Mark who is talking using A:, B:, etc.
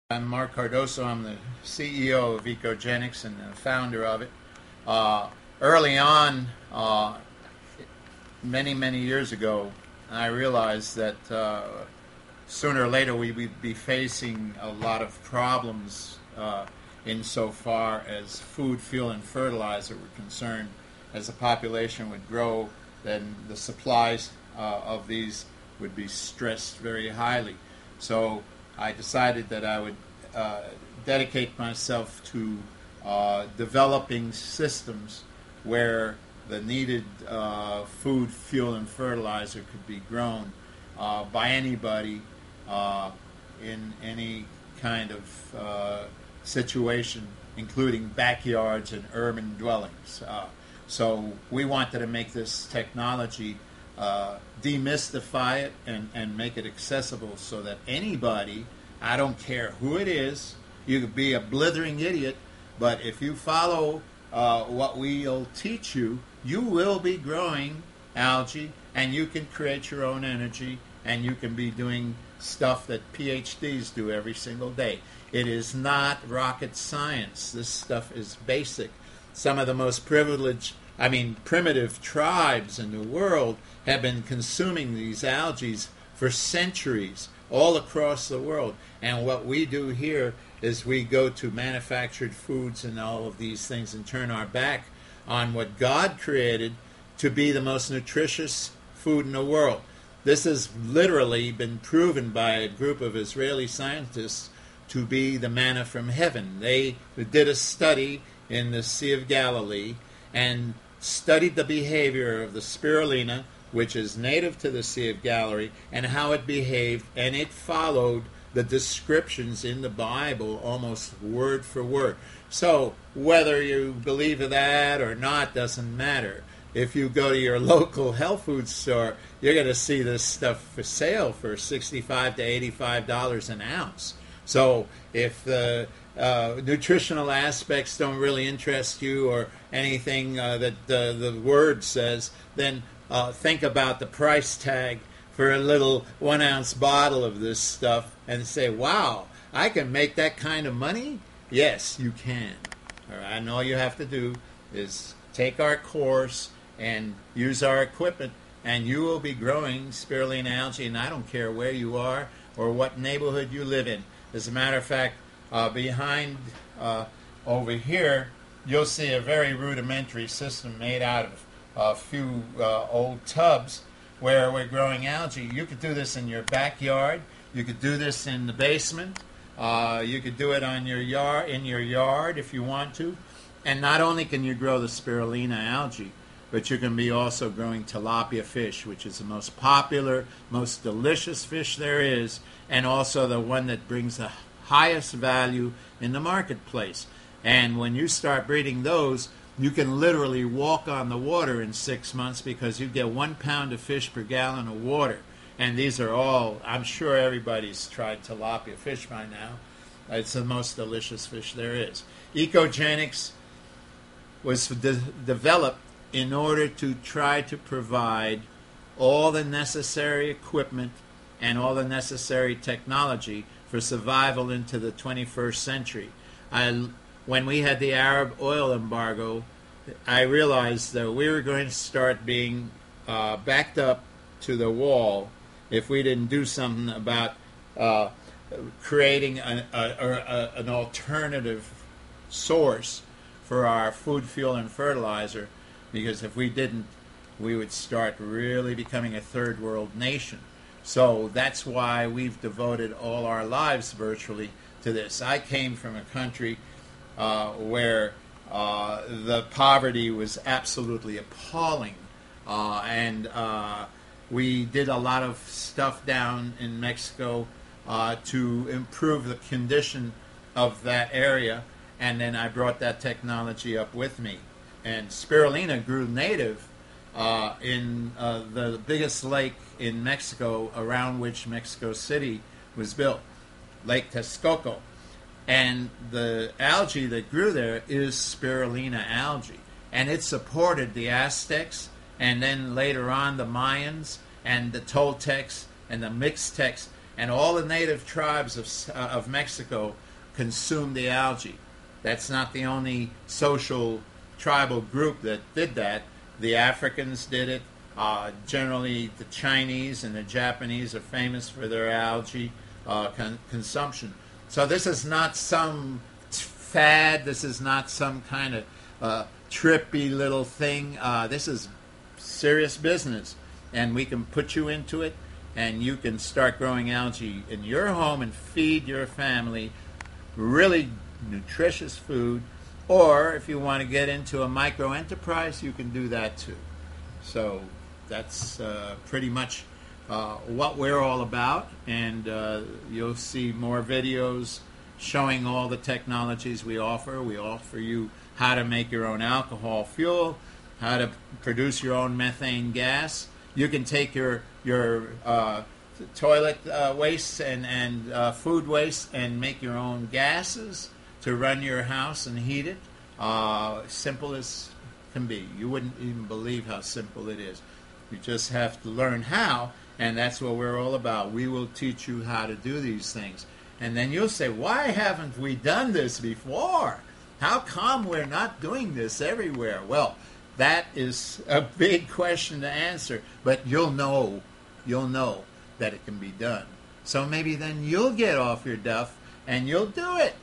A: I'm Mark Cardoso. I'm the CEO of Ecogenics and the founder of it. Uh, Early on, many years ago, I realized that sooner or later we would be facing a lot of problems insofar as food, fuel, and fertilizer were concerned. As the population would grow, then the supplies of these would be stressed very highly. So I decided that I would uh, dedicate myself to developing systems where the needed food, fuel, and fertilizer could be grown by anybody in any kind of situation, including backyards and urban dwellings. So we wanted to make this technology demystify it and make it accessible so that anybody, I don't care who it is, you could be a blithering idiot, but if you follow what we'll teach you, you will be growing algae and you can create your own energy and you can be doing stuff that PhDs do every single day. It is not rocket science. This stuff is basic. Some of the most primitive tribes in the world have been consuming these algae for centuries all across the world. And what we do here is we go to manufactured foods and all of these things and turn our back on what God created to be the most nutritious food in the world. This has literally been proven by a group of Israeli scientists to be the manna from heaven. They did a study in the Sea of Galilee and studied the behavior of the spirulina, which is native to the Sea of Galilee, and how it behaved, and it followed the descriptions in the Bible almost word for word. So whether you believe in that or not doesn't matter. If you go to your local health food store, you're going to see this stuff for sale for $65 to $85 an ounce. So if the nutritional aspects don't really interest you or anything that the word says, then think about the price tag for a little 1 ounce bottle of this stuff and say, wow, I can make that kind of money? Yes, you can. All right, and all you have to do is take our course and use our equipment, and you will be growing spirulina algae, and I don't care where you are or what neighborhood you live in. As a matter of fact, behind over here, you'll see a very rudimentary system made out of a few old tubs where we're growing algae. You could do this in your backyard. You could do this in the basement. You could do it on your in your yard if you want to. And not only can you grow the spirulina algae, but you can be also growing tilapia fish, which is the most popular, most delicious fish there is, and also the one that brings the highest value in the marketplace. And when you start breeding those, you can literally walk on the water in 6 months because you get 1 pound of fish per gallon of water. And these are all, I'm sure everybody's tried tilapia fish by now. It's the most delicious fish there is. Ecogenics was developed in order to try to provide all the necessary equipment and all the necessary technology for survival into the 21st century. When we had the Arab oil embargo, I realized that we were going to start being backed up to the wall if we didn't do something about creating an alternative source for our food, fuel, and fertilizer, because if we didn't, we would start really becoming a third world nation. So that's why we've devoted all our lives virtually to this. I came from a country where the poverty was absolutely appalling, and we did a lot of stuff down in Mexico to improve the condition of that area, and then I brought that technology up with me. And spirulina grew native in the biggest lake in Mexico, around which Mexico City was built, Lake Texcoco. And the algae that grew there is spirulina algae. And it supported the Aztecs, and then later on the Mayans, and the Toltecs, and the Mixtecs. and all the native tribes of Mexico consumed the algae. That's not the only social tribal group that did that. The Africans did it. Generally, the Chinese and the Japanese are famous for their algae consumption. So this is not some fad. This is not some kind of trippy little thing. This is serious business, and we can put you into it, and you can start growing algae in your home and feed your family really nutritious food. Or if you want to get into a micro enterprise, you can do that too. So that's pretty much what we're all about, and you'll see more videos showing all the technologies we offer. We offer you how to make your own alcohol fuel, how to produce your own methane gas. You can take your toilet waste and food waste and make your own gases to run your house and heat it. Simple as can be. You wouldn't even believe how simple it is. You just have to learn how, and that's what we're all about. We will teach you how to do these things. And then you'll say, why haven't we done this before? How come we're not doing this everywhere? Well, that is a big question to answer, but you'll know that it can be done. So maybe then you'll get off your duff and you'll do it.